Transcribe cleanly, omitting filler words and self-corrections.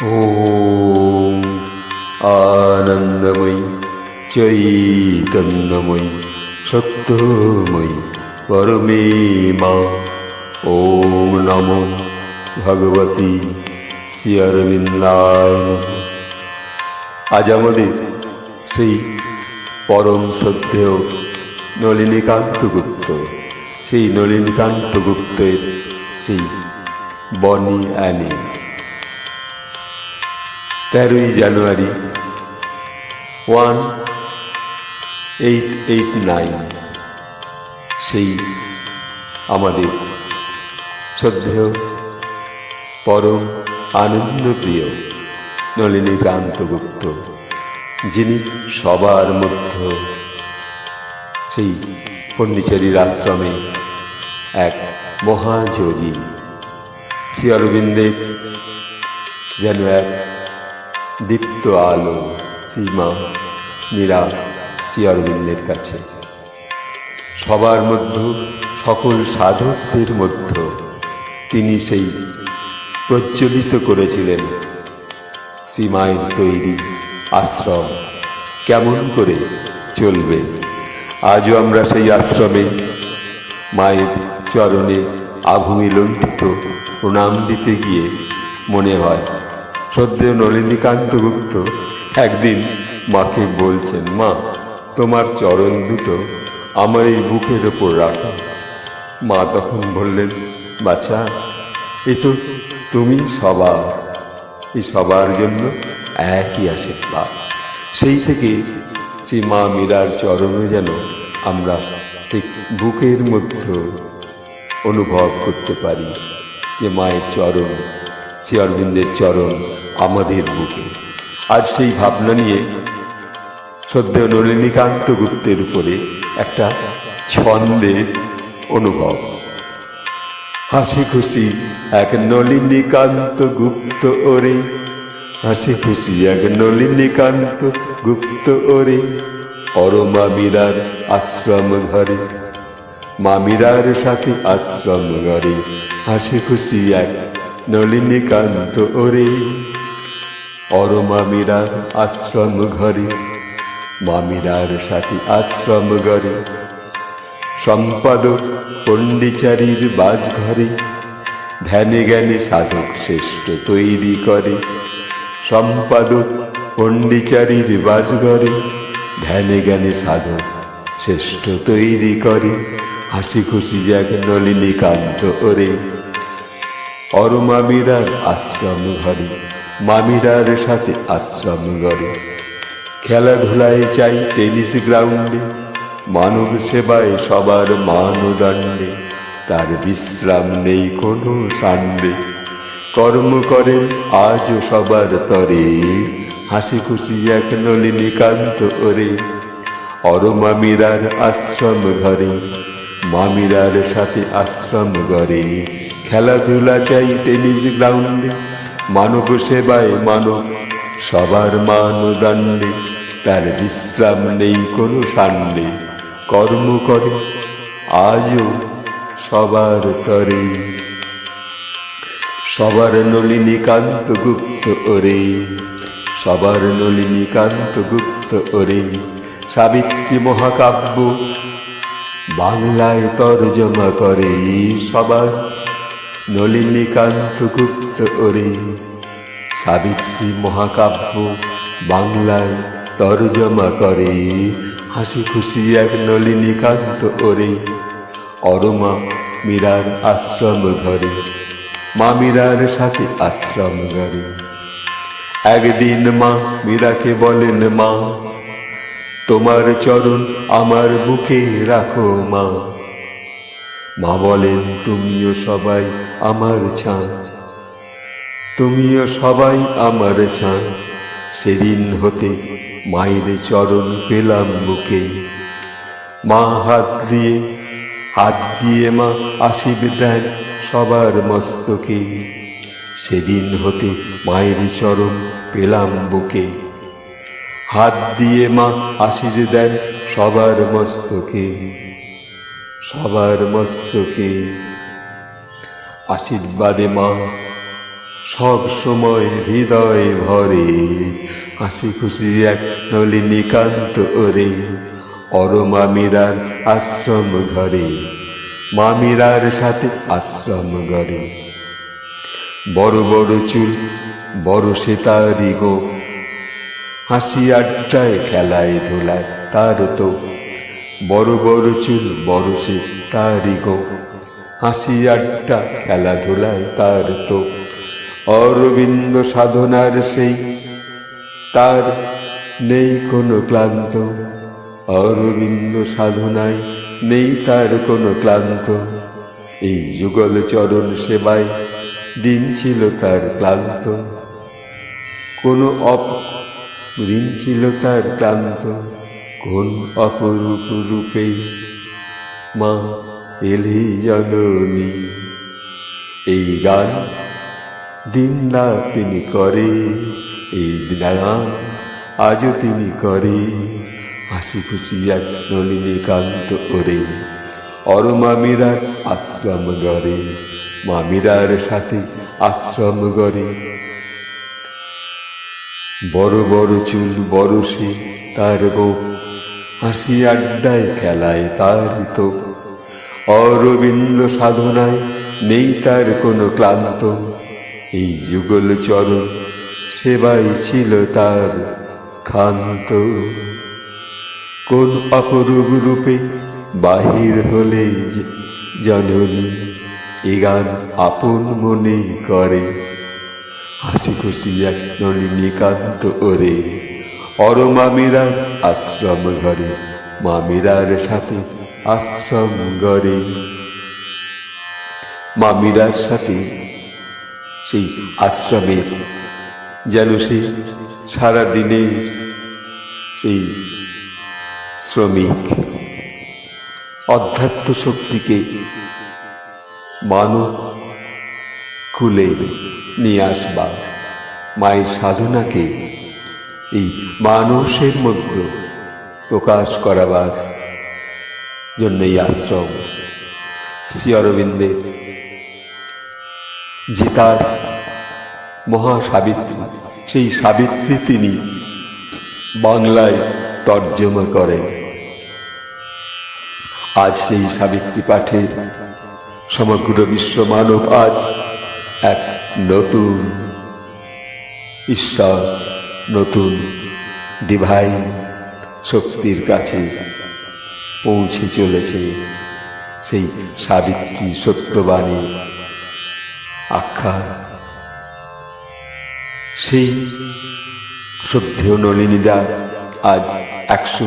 ॐ आनन्दमयी चैतन्यमयी सत्यमयी परमे मा। ॐ नमो भगवती শ্রী অরবিন্দায় নমঃ। আজ আমাদের সেই পরম শ্রদ্ধেয় নলিনীকান্ত গুপ্ত, সেই নলিনীকান্ত গুপ্তের সেই বনি অ্যানি 13ই জানুয়ারি 1889 সেই আমাদের শ্রদ্ধেয় পরম আনন্দপ্রিয় নলিনীকান্ত গুপ্ত, যিনি সবার মধ্যে সেই পণ্ডিচেরির আশ্রমে এক মহাযোগী। শ্রী অরবিন্দের যেন এক দীপ্ত আলো। শ্রীমা মীরা শ্রী অরবিন্দের কাছে সবার মধ্যে, সকল সাধকদের মধ্যে তিনি সেই প্রজ্বলিত করেছিলেন শ্রীমায়ের তৈরি আশ্রম কেমন করে চলবে। আজও আমরা সেই আশ্রমে মায়ের চরণে আভূমি লুণ্ঠিত প্রণাম দিতে গিয়ে মনে হয় শ্রদ্ধেয় নলিনীকান্ত গুপ্ত একদিন মাকে বলছেন, মা তোমার চরণ দুটো আমার এই বুকের ওপর রাখো। মা তখন বললেন, বাছা এ তো তুমি সবার, এই সবার জন্য একই আশীর্বাদ। সেই থেকে শ্রী মা মীরার চরণে যেন আমরা ঠিক বুকের মধ্যে অনুভব করতে পারি যে মায়ের চরণ, শ্রী অরবিন্দের চরণ আমাদের বুকে। আজ সেই ভাবনা নিয়ে শ্রদ্ধেয় নলিনীকান্ত গুপ্তের উপরে একটা ছন্দের অনুভব। হাসি খুশি এক নলিনীকান্ত গুপ্ত ওরে, হাসি খুশি এক নলিনীকান্ত গুপ্ত ওরে, অরমা মীরার আশ্রম ঘরে, মা মীরার সাথে আশ্রম ঘরে, হাসি খুশি এক নলিনীকান্ত ওরে, অরমা মীরার আশ্রম ঘরে, মা মীরার সাথে আশ্রম ঘরে, সম্পাদক পণ্ডিচারীর বাস ঘরে, ধ্যানে জ্ঞানে সাধক শ্রেষ্ঠ তৈরি করে, সম্পাদক পণ্ডিচারীর বাস ঘরে, ধ্যানে জ্ঞানে সাধক শ্রেষ্ঠ তৈরি করে, হাসি খুশি এক নলিনীকান্ত ওরে, অরমা মীরার আশ্রম ঘরে, মা মীরার সাথে আশ্রম ঘরে, খেলাধুলায় চাই টেনিস গ্রাউন্ডে, মানব সেবায় সবার মানদণ্ডে, তার বিশ্রাম নেই কোনো সান্ডে, কর্ম করেন আজও সবার তরে, হাসি খুশি এক নলিনীকান্ত ওরে, অরমা মীরার আশ্রম ঘরে, মা মীরার সাথে আশ্রম ঘরে, খেলাধুলা চাই টেনিস গ্রাউন্ডে, মানব সেবায় মানব সবার মানদণ্ডে, তার বিশ্রাম নেই কোনো সান্ডে, কর্ম করে আজও সবার তরে, সবার নলিনীকান্ত গুপ্ত ওরে, সবার নলিনীকান্ত গুপ্ত ওরে। সাবিত্রী মহাকাব্য বাংলায় তর্জমা করে, সবার নলিনীকান্ত গুপ্ত ওরে, সাবিত্রী মহাকাব্য বাংলায় তর্জমা করে, হাসি খুশি এক নলিনীকান্ত ওরে, অরমা মীরার আশ্রম ঘরে, মা মীরার সাথে আশ্রম ঘরে। একদিন মা মীরাকে বলেন, মা তোমার চরণ আমার বুকে রাখো মা। মা বলেন, তুমিও সবাই আমার ছাঁ, তুমিও সবাই আমার ছাঁ। সেদিন হতে মায়ের চরণ পেলাম বুকে, মা হাত দিয়ে মা আশীর্বাদ দেন সবার মস্তকে। সেদিন হতে মায়ের চরণ পেলাম বুকে, হাত দিয়ে মা আশীর্বাদ দেন সবার মস্তকে, সবার মস্তকে। আশীর্বাদে মা সব সময় হৃদয় ভরে, হাসি খুশি এক নলিনীকান্ত ওরে। মামিরার আশ্রম ঘরে, মামিরার সাথে আশ্রম ঘরে। বড় বড় চুল, বড় সে তারি গো, হাসি আড্ডায় খেলায় ধুলায় তার তো। বড় বড় চুল, বড় সে তারি গো, হাসি আড্ডা খেলাধুলায় তার তো। অরবিন্দ সাধনার সেই তার নেই কোনো ক্লান্ত, অরবিন্দ সাধনায় নেই তার কোনো ক্লান্ত। এই যুগল চরণ সেবায় দিন ছিল তার ক্লান্ত, কোনো দিন ছিল তার ক্লান্ত। কোন অপরূপ রূপে মা এলি জননী। এই গান দিন রাত তিনি করে, এই গান আজও তিনি করে। হাসি খুশি এক নলিনীকান্ত ওরে, মামিরার আশ্রম গড়ে, মামিরার সাথে আশ্রম গড়ে। বড় বড় চুল, বড় সে তার গো, হাসি আড্ডায় খেলায় তার তো। অরবিন্দ সাধনায় নেই তার কোনো ক্লান্ত, এই যুগল চরণ সেবাই ছিল তার ক্ষান্ত। কোন অপরূপ রূপে বাহির হলে জননী, এ গান আপন মনে করে। হাসি খুশি এক নলিনীকান্ত ওরে, মামিরার আশ্রম ঘরে, মামিরার সাথে আশ্রম গড়ে। মামিরার সাথে সেই আশ্রমের যেন সে সারাদিনে সেই শ্রমিক অধ্যাত্ম শক্তিকে মানব কুলে নিয়ে আসবার, মায়ের সাধনাকে এই মানুষের মধ্যে প্রকাশ করাবার জন্য এই আশ্রম। শ্রী অরবিন্দের যে তার মহাসাবিত্রী, সেই সাবিত্রী তিনি বাংলায় তর্জমা করেন। আজ সেই সাবিত্রী পাঠে সমগ্র বিশ্ব মানব আজ এক নতুন ঈশ্বর, নতুন ডিভাইন শক্তির কাছে পৌঁছে চলেছে। সেই সাবিত্রী সত্যবাণী আখ্যান, সেই শ্রদ্ধেয় নলিনীদা আজ 100